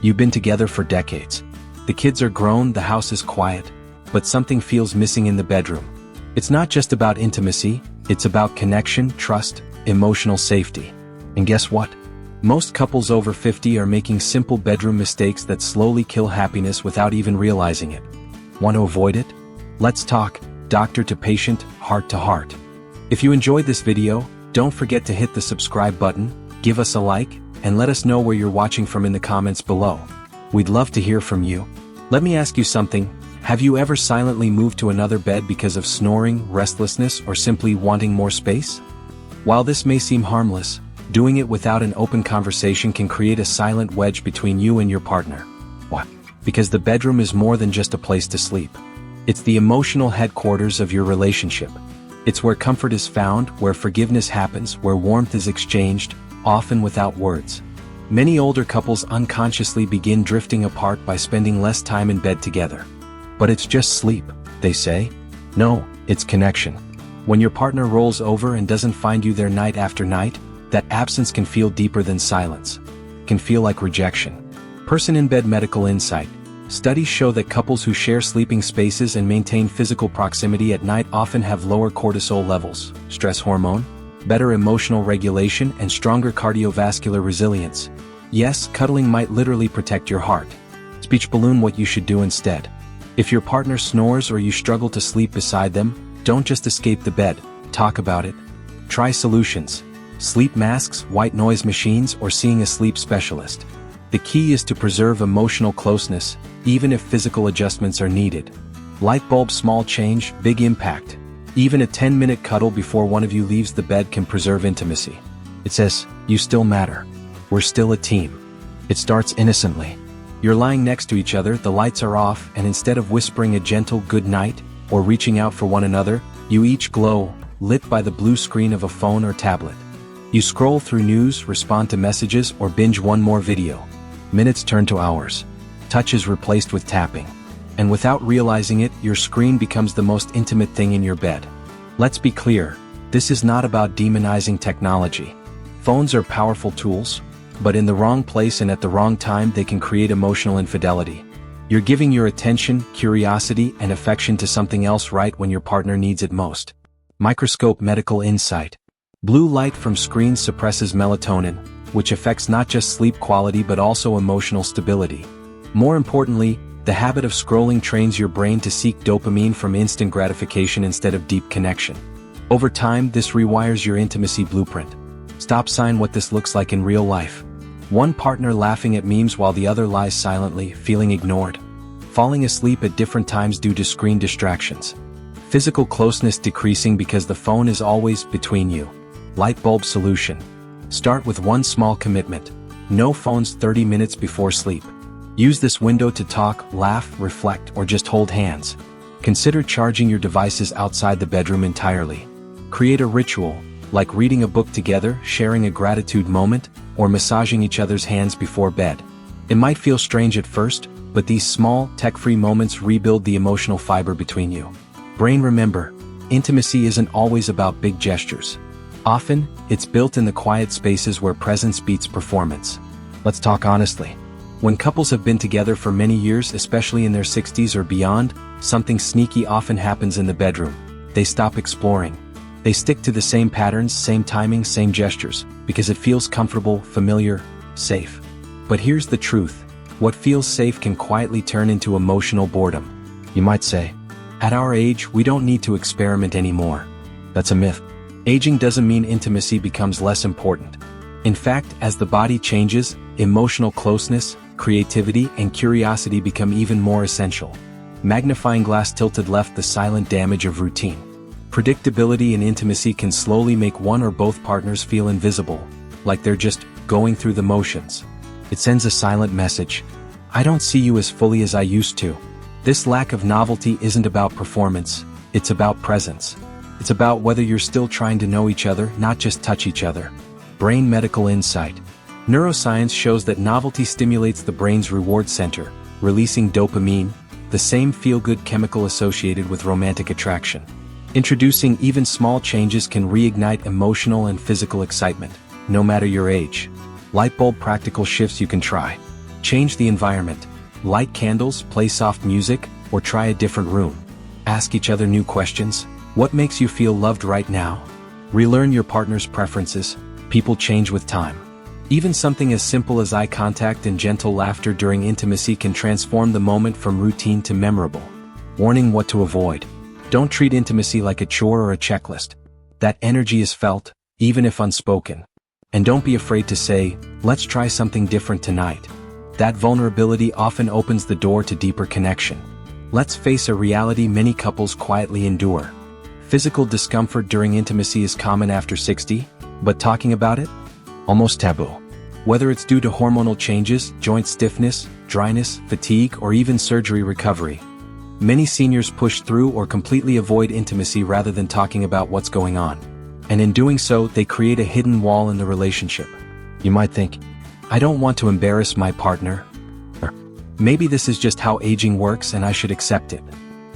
You've been together for decades. The kids are grown, the house is quiet, but something feels missing in the bedroom. It's not just about intimacy, it's about connection, trust, emotional safety. And guess what? Most couples over 50 are making simple bedroom mistakes that slowly kill happiness without even realizing it. Want to avoid it? Let's talk, doctor to patient, heart to heart. If you enjoyed this video, don't forget to hit the subscribe button, give us a like, and let us know where you're watching from in the comments below. We'd love to hear from you. Let me ask you something. Have you ever silently moved to another bed because of snoring, restlessness, or simply wanting more space? While this may seem harmless, doing it without an open conversation can create a silent wedge between you and your partner. Why? Because the bedroom is more than just a place to sleep. It's the emotional headquarters of your relationship. It's where comfort is found, where forgiveness happens, where warmth is exchanged, often without words. Many older couples unconsciously begin drifting apart by spending less time in bed together. But it's just sleep, they say. No, it's connection. When your partner rolls over and doesn't find you there night after night, that absence can feel deeper than silence. Can feel like rejection. Person in bed medical insight. Studies show that couples who share sleeping spaces and maintain physical proximity at night often have lower cortisol levels, stress hormone, better emotional regulation, and stronger cardiovascular resilience. Yes, cuddling might literally protect your heart. Speech balloon what you should do instead. If your partner snores or you struggle to sleep beside them, don't just escape the bed, talk about it. Try solutions. Sleep masks, white noise machines, or seeing a sleep specialist. The key is to preserve emotional closeness, even if physical adjustments are needed. Light bulb small change, big impact. Even a 10-minute cuddle before one of you leaves the bed can preserve intimacy. It says, you still matter. We're still a team. It starts innocently. You're lying next to each other, the lights are off, and instead of whispering a gentle good night, or reaching out for one another, you each glow, lit by the blue screen of a phone or tablet. You scroll through news, respond to messages, or binge one more video. Minutes turn to hours. Touch is replaced with tapping. And without realizing it, your screen becomes the most intimate thing in your bed. Let's be clear, this is not about demonizing technology. Phones are powerful tools, but in the wrong place and at the wrong time they can create emotional infidelity. You're giving your attention, curiosity, and affection to something else right when your partner needs it most. Microscope medical insight. Blue light from screens suppresses melatonin, which affects not just sleep quality but also emotional stability. More importantly, the habit of scrolling trains your brain to seek dopamine from instant gratification instead of deep connection. Over time, this rewires your intimacy blueprint. Stop sign what this looks like in real life. One partner laughing at memes while the other lies silently, feeling ignored. Falling asleep at different times due to screen distractions. Physical closeness decreasing because the phone is always between you. Light bulb solution. Start with one small commitment. No phones 30 minutes before sleep. Use this window to talk, laugh, reflect, or just hold hands. Consider charging your devices outside the bedroom entirely. Create a ritual, like reading a book together, sharing a gratitude moment, or massaging each other's hands before bed. It might feel strange at first, but these small, tech-free moments rebuild the emotional fiber between you. Brain remember, intimacy isn't always about big gestures. Often, it's built in the quiet spaces where presence beats performance. Let's talk honestly. When couples have been together for many years, especially in their 60s or beyond, something sneaky often happens in the bedroom. They stop exploring. They stick to the same patterns, same timing, same gestures, because it feels comfortable, familiar, safe. But here's the truth. What feels safe can quietly turn into emotional boredom. You might say, at our age, we don't need to experiment anymore. That's a myth. Aging doesn't mean intimacy becomes less important. In fact, as the body changes, emotional closeness, creativity, and curiosity become even more essential. Magnifying glass tilted left, the silent damage of routine. Predictability and intimacy can slowly make one or both partners feel invisible, like they're just going through the motions. It sends a silent message. I don't see you as fully as I used to. This lack of novelty isn't about performance, it's about presence. It's about whether you're still trying to know each other, not just touch each other. Brain medical insight. Neuroscience shows that novelty stimulates the brain's reward center, releasing dopamine, the same feel-good chemical associated with romantic attraction. Introducing even small changes can reignite emotional and physical excitement, no matter your age. Light bulb practical shifts you can try. Change the environment. Light candles, play soft music, or try a different room. Ask each other new questions. What makes you feel loved right now? Relearn your partner's preferences. People change with time. Even something as simple as eye contact and gentle laughter during intimacy can transform the moment from routine to memorable. Warning: what to avoid. Don't treat intimacy like a chore or a checklist. That energy is felt, even if unspoken. And don't be afraid to say, "Let's try something different tonight." That vulnerability often opens the door to deeper connection. Let's face a reality many couples quietly endure. Physical discomfort during intimacy is common after 60, but talking about it? Almost taboo. Whether it's due to hormonal changes, joint stiffness, dryness, fatigue, or even surgery recovery, many seniors push through or completely avoid intimacy rather than talking about what's going on. And in doing so, they create a hidden wall in the relationship. You might think, "I don't want to embarrass my partner." Or, "Maybe this is just how aging works and I should accept it."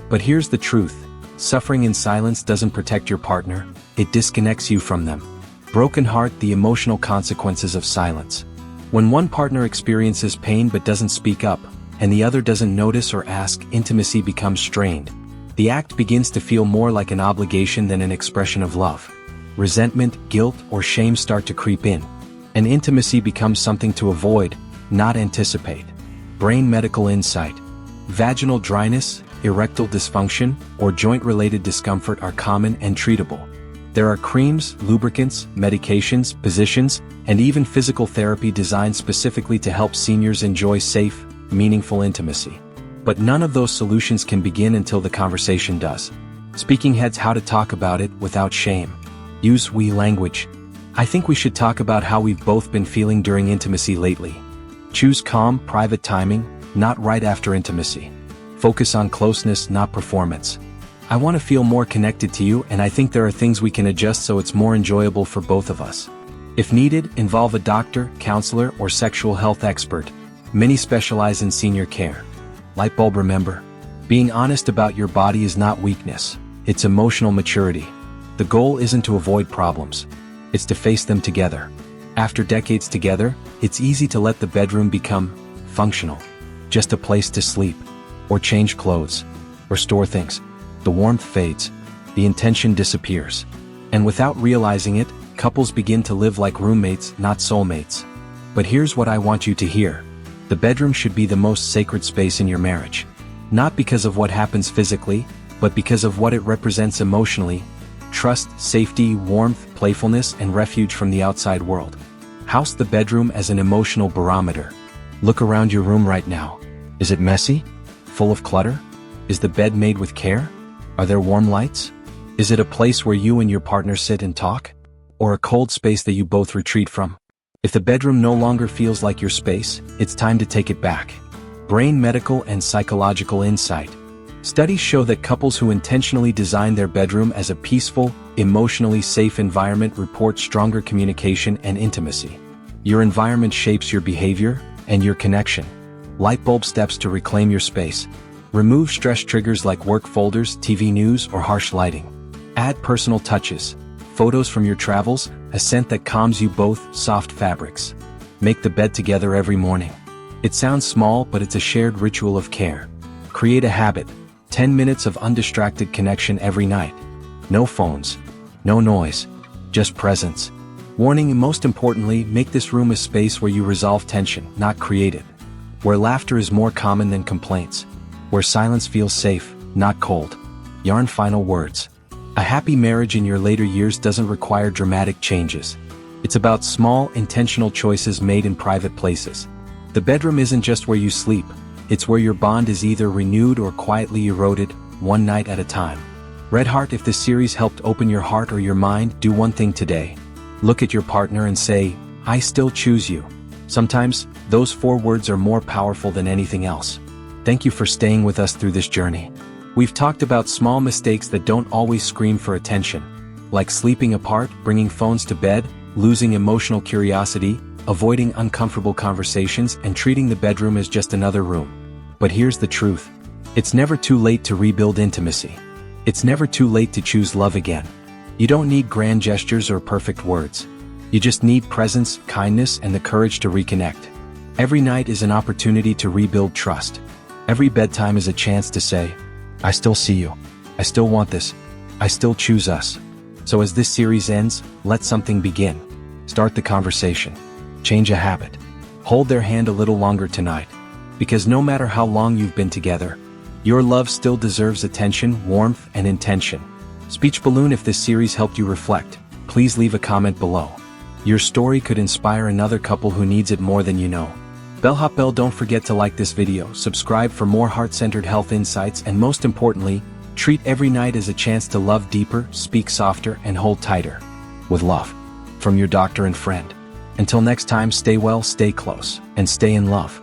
But here's the truth. Suffering in silence doesn't protect your partner, it disconnects you from them. Broken heart: the emotional consequences of silence. When one partner experiences pain but doesn't speak up, and the other doesn't notice or ask, intimacy becomes strained. The act begins to feel more like an obligation than an expression of love. Resentment, guilt, or shame start to creep in. And intimacy becomes something to avoid, not anticipate. Brain medical insight. Vaginal dryness, erectile dysfunction, or joint-related discomfort are common and treatable. There are creams, lubricants, medications, positions, and even physical therapy designed specifically to help seniors enjoy safe, meaningful intimacy. But none of those solutions can begin until the conversation does. Speaking heads: how to talk about it without shame. Use "we" language. I think we should talk about how we've both been feeling during intimacy lately. Choose calm, private timing, not right after intimacy. Focus on closeness, not performance. I want to feel more connected to you, and I think there are things we can adjust so it's more enjoyable for both of us. If needed, involve a doctor, counselor, or sexual health expert. Many specialize in senior care. Light bulb: remember, being honest about your body is not weakness, it's emotional maturity. The goal isn't to avoid problems, it's to face them together. After decades together, it's easy to let the bedroom become functional, just a place to sleep, or change clothes, or store things. The warmth fades, the intention disappears. And without realizing it, couples begin to live like roommates, not soulmates. But here's what I want you to hear. The bedroom should be the most sacred space in your marriage. Not because of what happens physically, but because of what it represents emotionally: trust, safety, warmth, playfulness, and refuge from the outside world. House the bedroom as an emotional barometer. Look around your room right now. Is it messy? Full of clutter? Is the bed made with care? Are there warm lights? Is it a place where you and your partner sit and talk? Or a cold space that you both retreat from? If the bedroom no longer feels like your space, it's time to take it back. Brain medical and psychological insight. Studies show that couples who intentionally design their bedroom as a peaceful, emotionally safe environment report stronger communication and intimacy. Your environment shapes your behavior and your connection. Light bulb steps to reclaim your space. Remove stress triggers like work folders, TV news, or harsh lighting. Add personal touches. Photos from your travels, a scent that calms you both, soft fabrics. Make the bed together every morning. It sounds small, but it's a shared ritual of care. Create a habit. 10 minutes of undistracted connection every night. No phones. No noise. Just presence. Warning: most importantly, make this room a space where you resolve tension, not create it. Where laughter is more common than complaints. Where silence feels safe, not cold. Yarn final words. A happy marriage in your later years doesn't require dramatic changes. It's about small, intentional choices made in private places. The bedroom isn't just where you sleep, it's where your bond is either renewed or quietly eroded, one night at a time. Red Heart: if this series helped open your heart or your mind, do one thing today. Look at your partner and say, "I still choose you." Sometimes, those 4 words are more powerful than anything else. Thank you for staying with us through this journey. We've talked about small mistakes that don't always scream for attention, like sleeping apart, bringing phones to bed, losing emotional curiosity, avoiding uncomfortable conversations, and treating the bedroom as just another room. But here's the truth. It's never too late to rebuild intimacy. It's never too late to choose love again. You don't need grand gestures or perfect words. You just need presence, kindness, and the courage to reconnect. Every night is an opportunity to rebuild trust. Every bedtime is a chance to say, I still see you. I still want this. I still choose us. So as this series ends, let something begin. Start the conversation. Change a habit. Hold their hand a little longer tonight. Because no matter how long you've been together, your love still deserves attention, warmth, and intention. Speech Balloon, if this series helped you reflect, please leave a comment below. Your story could inspire another couple who needs it more than you know. Bellhop Bell, don't forget to like this video, subscribe for more heart-centered health insights, and most importantly, treat every night as a chance to love deeper, speak softer, and hold tighter. With love. From your doctor and friend. Until next time, stay well, stay close, and stay in love.